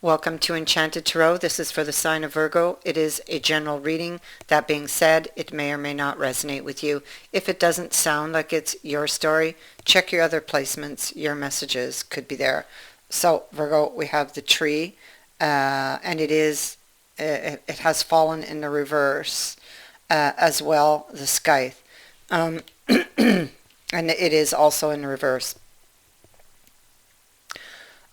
Welcome to Enchanted Tarot. This is for the sign of Virgo. It is a general reading. That being said, it may or may not resonate with you. If it doesn't sound like it's your story, check your other placements. Your messages could be there. So, Virgo, we have the tree, and it has fallen in the reverse, as well, the scythe. Um, and it is also in reverse.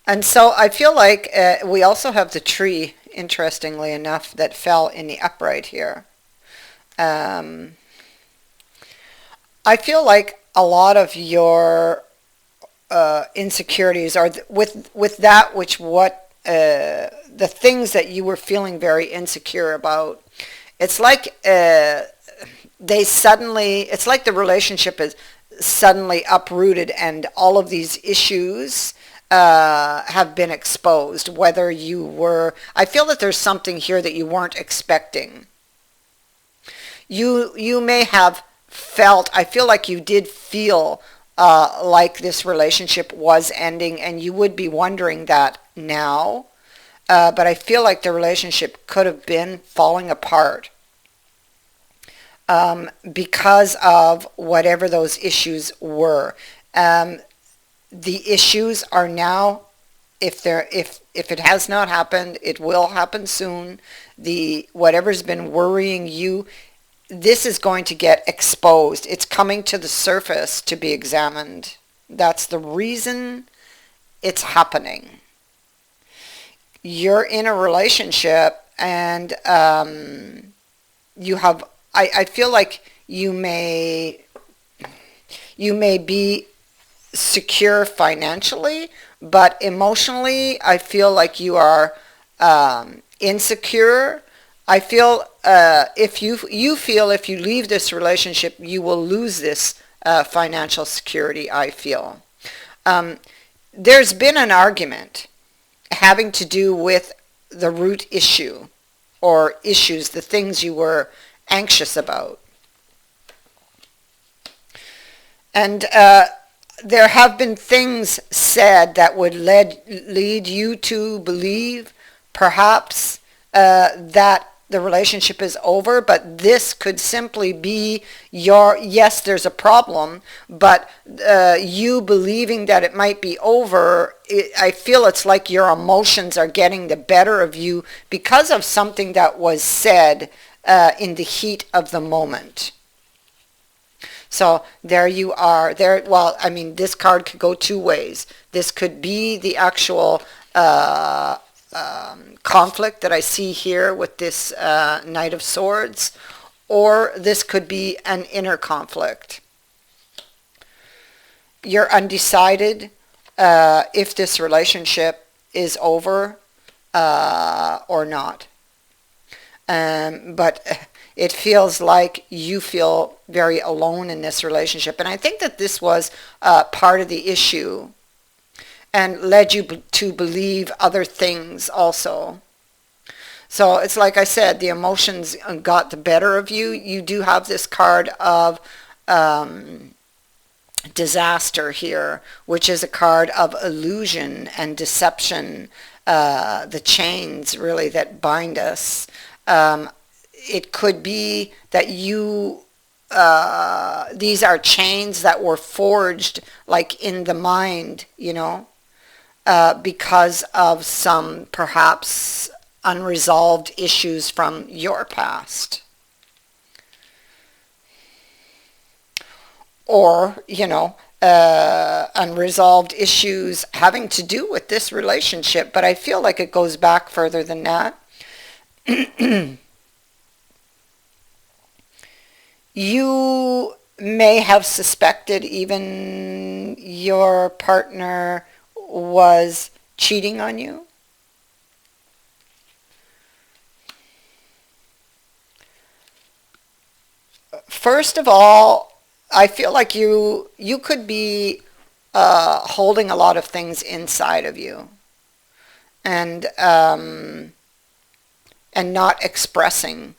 And so I feel like we also have the tree, interestingly enough, that fell in the upright here. Um, I feel like a lot of your insecurities are with that which the things that you were feeling very insecure about. It's like it's like the relationship is suddenly uprooted and all of these issues have been exposed. I feel that there's something here that you weren't expecting. You may have felt, I feel like you did feel like this relationship was ending, and you would be wondering that now. But I feel like the relationship could have been falling apart because of whatever those issues were. The issues are now, if it has not happened, it will happen soon. Whatever's been worrying you, this is going to get exposed. It's coming to the surface to be examined. That's the reason it's happening. You're in a relationship, and you have, I feel like you may be secure financially, but emotionally I feel like you are insecure. I feel if you leave this relationship, you will lose this financial security. I feel there's been an argument having to do with the root issue or issues, the things you were anxious about. And there have been things said that would lead you to believe perhaps that the relationship is over, but this could simply be yes, there's a problem, but you believing that it might be over. I feel it's like your emotions are getting the better of you because of something that was said in the heat of the moment. So there you are. Well, I mean, this card could go two ways. This could be the actual conflict that I see here with this Knight of Swords, or this could be an inner conflict. You're undecided if this relationship is over or not. But it feels like you feel very alone in this relationship. And I think that this was part of the issue and led you to believe other things also. So it's like I said, the emotions got the better of you. You do have this card of disaster here, which is a card of illusion and deception, the chains really that bind us. It could be that these are chains that were forged like in the mind, because of some perhaps unresolved issues from your past. Or, unresolved issues having to do with this relationship, but I feel like it goes back further than that. You may have suspected even your partner was cheating on you. First of all, I feel like you could be holding a lot of things inside of you, and not expressing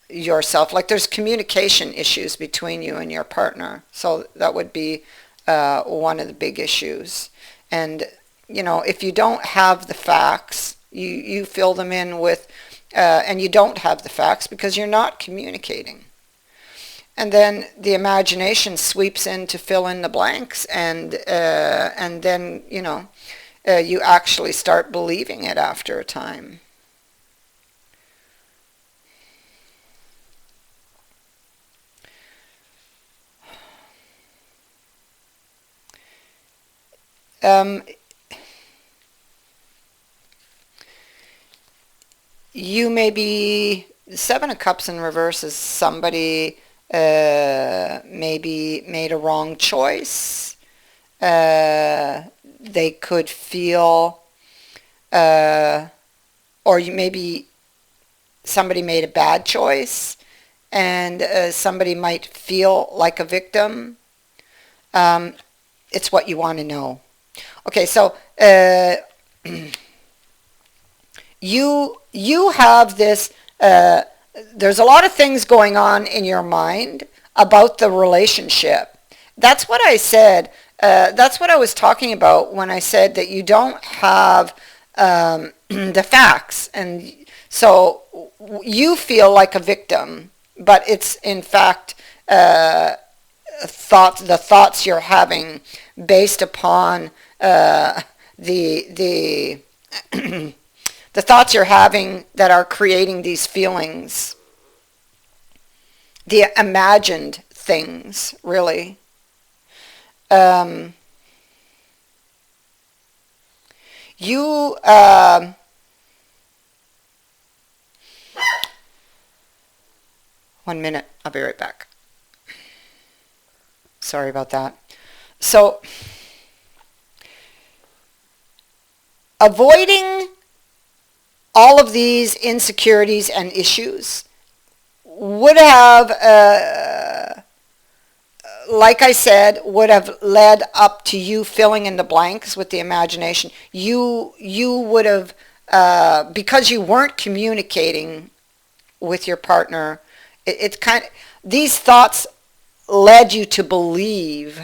yourself. Like there's communication issues between you and your partner, so that would be one of the big issues. And, if you don't have the facts, you fill them in with, and you don't have the facts because you're not communicating. And then the imagination sweeps in to fill in the blanks, and then, you actually start believing it after a time. Um, you may be, the Seven of Cups in reverse is somebody maybe made a wrong choice. They could feel, uh, or maybe somebody made a bad choice, and somebody might feel like a victim. Um, it's what you want to know. Okay, so you have this, there's a lot of things going on in your mind about the relationship. That's what I said. That's what I was talking about when I said that you don't have the facts. And so you feel like a victim, but it's in fact the thoughts you're having based upon the the thoughts you're having that are creating these feelings, the imagined things, really. Um, you, 1 minute, I'll be right back. Sorry about that. So, avoiding all of these insecurities and issues would have, like I said, would have led up to you filling in the blanks with the imagination. You would have, because you weren't communicating with your partner, it's kind of, these thoughts led you to believe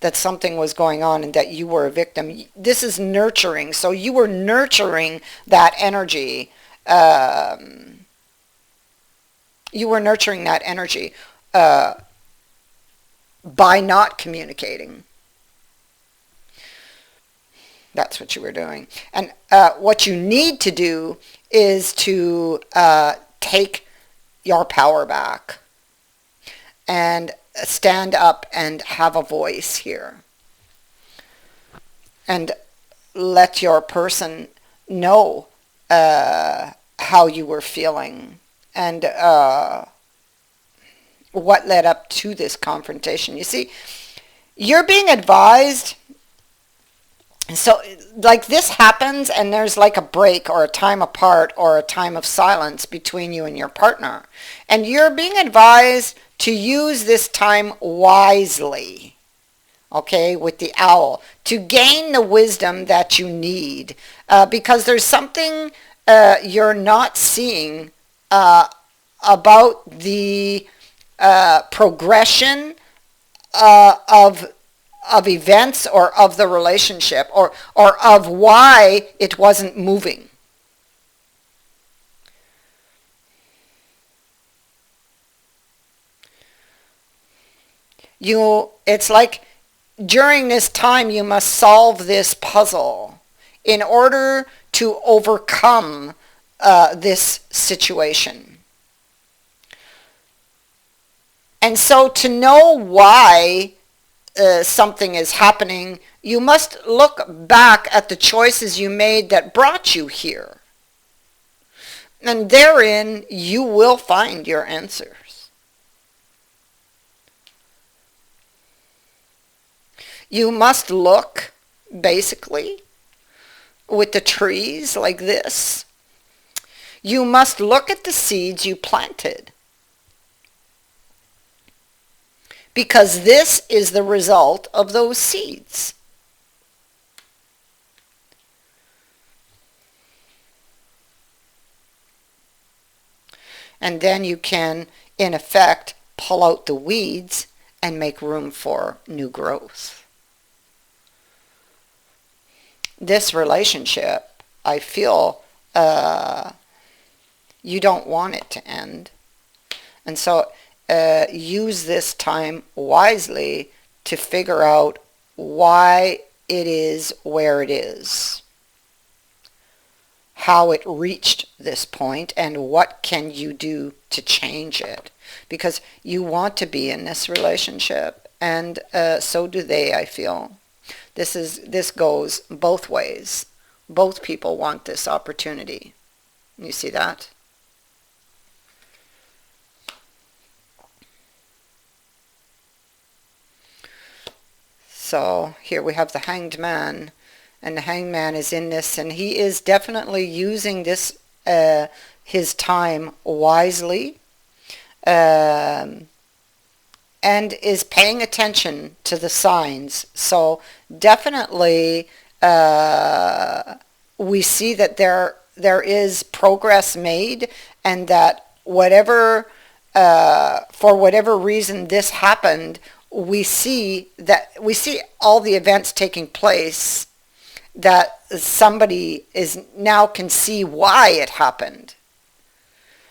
that something was going on and that you were a victim. This is nurturing. So you were nurturing that energy. You were nurturing that energy by not communicating. That's what you were doing. And what you need to do is to take your power back and stand up and have a voice here. And let your person know how you were feeling and what led up to this confrontation. You see, you're being advised. So, like, this happens and there's like a break or a time apart or a time of silence between you and your partner. And you're being advised to use this time wisely, okay, with the owl, to gain the wisdom that you need. Because there's something you're not seeing about the progression of events or of the relationship or of why it wasn't moving. It's like during this time you must solve this puzzle in order to overcome this situation. And so to know why something is happening, you must look back at the choices you made that brought you here. And therein you will find your answers. You must look, basically, with the trees like this. You must look at the seeds you planted. Because this is the result of those seeds. And then you can, in effect, pull out the weeds and make room for new growth. this relationship, I feel you don't want it to end. And so use this time wisely to figure out why it is where it is, how it reached this point, and what can you do to change it. Because you want to be in this relationship, and so do they, I feel. This goes both ways. Both people want this opportunity. You see that? So here we have the Hanged Man, and the Hanged Man is in this, and he is definitely using this his time wisely, um, and is paying attention to the signs. So definitely we see that there is progress made, and that whatever for whatever reason this happened, we see all the events taking place, that somebody is now can see why it happened.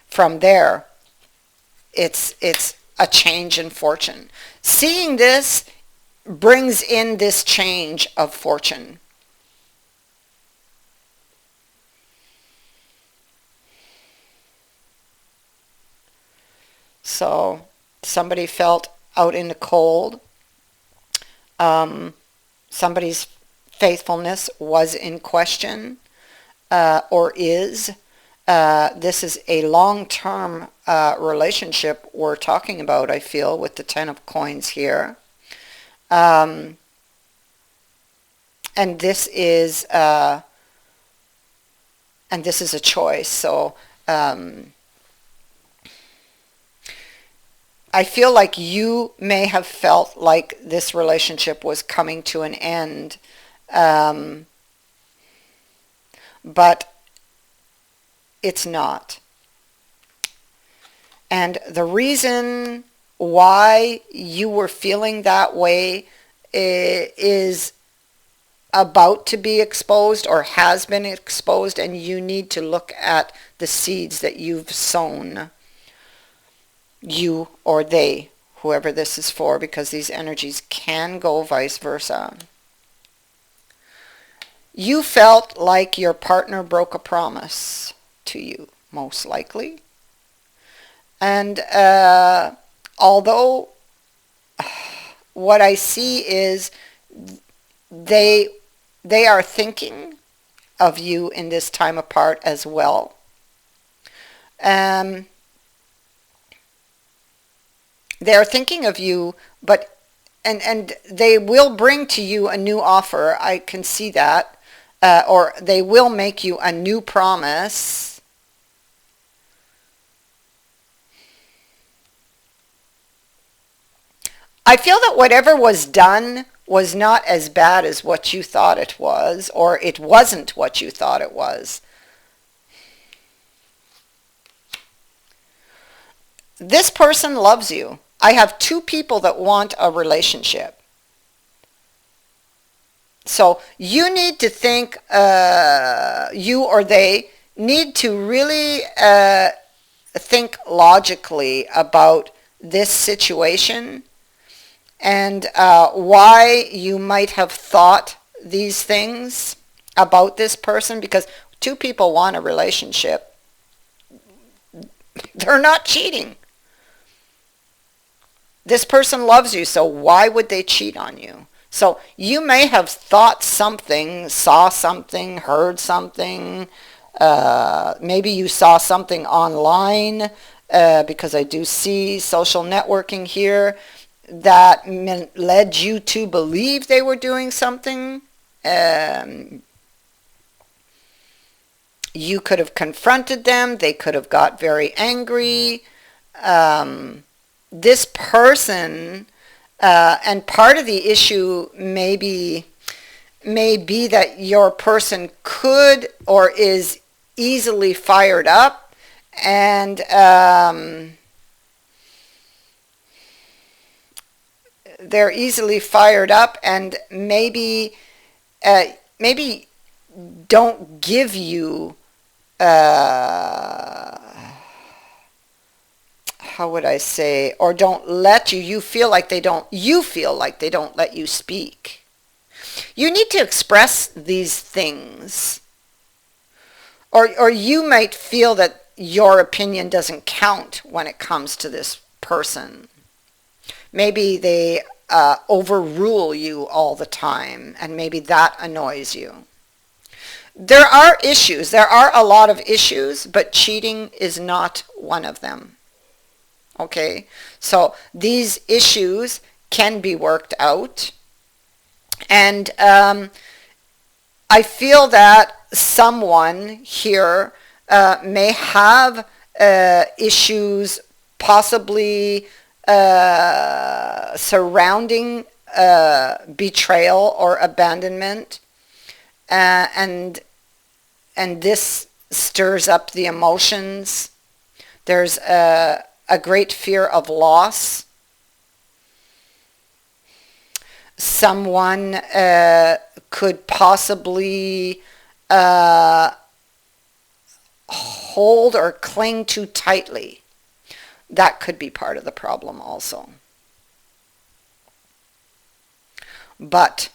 From there, it's a change in fortune. Seeing this brings in this change of fortune. So somebody felt out in the cold. Somebody's faithfulness was in question, or is. This is a long-term relationship we're talking about, I feel, with the Ten of Coins here. Um, and this is a choice. So I feel like you may have felt like this relationship was coming to an end, um, but it's not. And the reason why you were feeling that way is about to be exposed, or has been exposed, and you need to look at the seeds that you've sown, you or they, whoever this is for, because these energies can go vice versa. You felt like your partner broke a promise to you, most likely. And although what I see is they are thinking of you in this time apart as well. They're thinking of you, but and they will bring to you a new offer. I can see that, or they will make you a new promise. I feel that whatever was done was not as bad as what you thought it was, or it wasn't what you thought it was. This person loves you. I have two people that want a relationship. So you need to think, you or they need to really think logically about this situation, and why you might have thought these things about this person, because two people want a relationship. They're not cheating. This person loves you, so why would they cheat on you? So you may have thought something, saw something, heard something. Maybe you saw something online, because I do see social networking here, that led you to believe they were doing something. You could have confronted them. They could have got very angry. This person, and part of the issue may be that your person could or is easily fired up, and they're easily fired up, and maybe don't give you, uh, how would I say, or don't let you, you feel like they don't let you speak. You need to express these things. Or you might feel that your opinion doesn't count when it comes to this person. Maybe they overrule you all the time, and maybe that annoys you. There are issues. There are a lot of issues, but cheating is not one of them. Okay? So these issues can be worked out. And I feel that someone here may have issues possibly surrounding betrayal or abandonment, and this stirs up the emotions. There's a great fear of loss. Someone could possibly hold or cling too tightly. That could be part of the problem also. But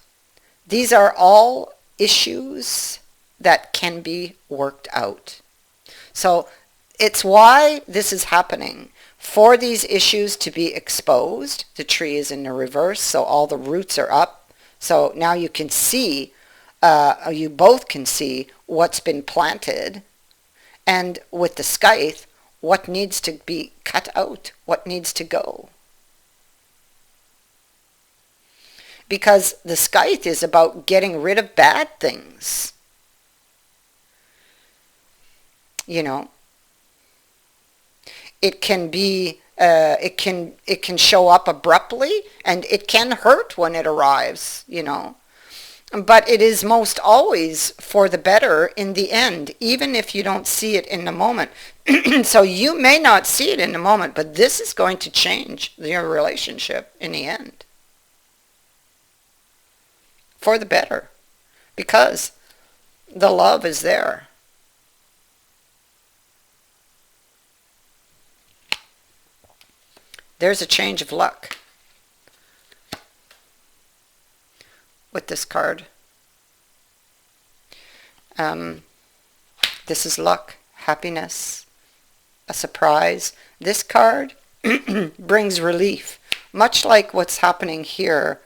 these are all issues that can be worked out. So it's why this is happening. For these issues to be exposed, the tree is in the reverse, so all the roots are up. So now you can see, you both can see what's been planted, and with the scythe, what needs to be cut out, what needs to go. Because the scythe is about getting rid of bad things. You know, it can be, it can show up abruptly, and it can hurt when it arrives, you know. But it is most always for the better in the end, even if you don't see it in the moment. So you may not see it in the moment, but this is going to change your relationship in the end. For the better. Because the love is there. There's a change of luck with this card. This is luck, happiness, a surprise. This card brings relief, much like what's happening here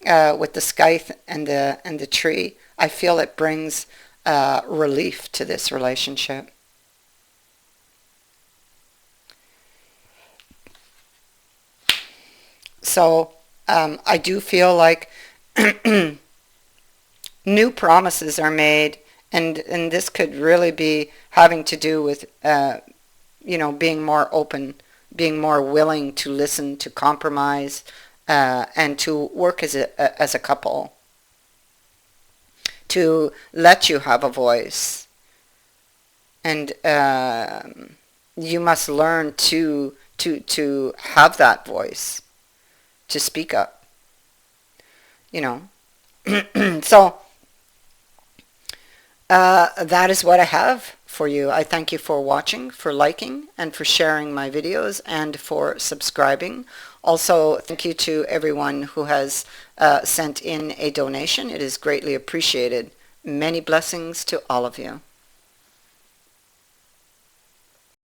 with the scythe and the tree. I feel it brings relief to this relationship. So I do feel like new promises are made, and this could really be having to do with you know, being more open, being more willing to listen, to compromise, and to work as a couple, to let you have a voice, and you must learn to have that voice, to speak up, you know. So that is what I have for you. I thank you for watching, for liking, and for sharing my videos, and for subscribing. Also, thank you to everyone who has sent in a donation. It is greatly appreciated. Many blessings to all of you.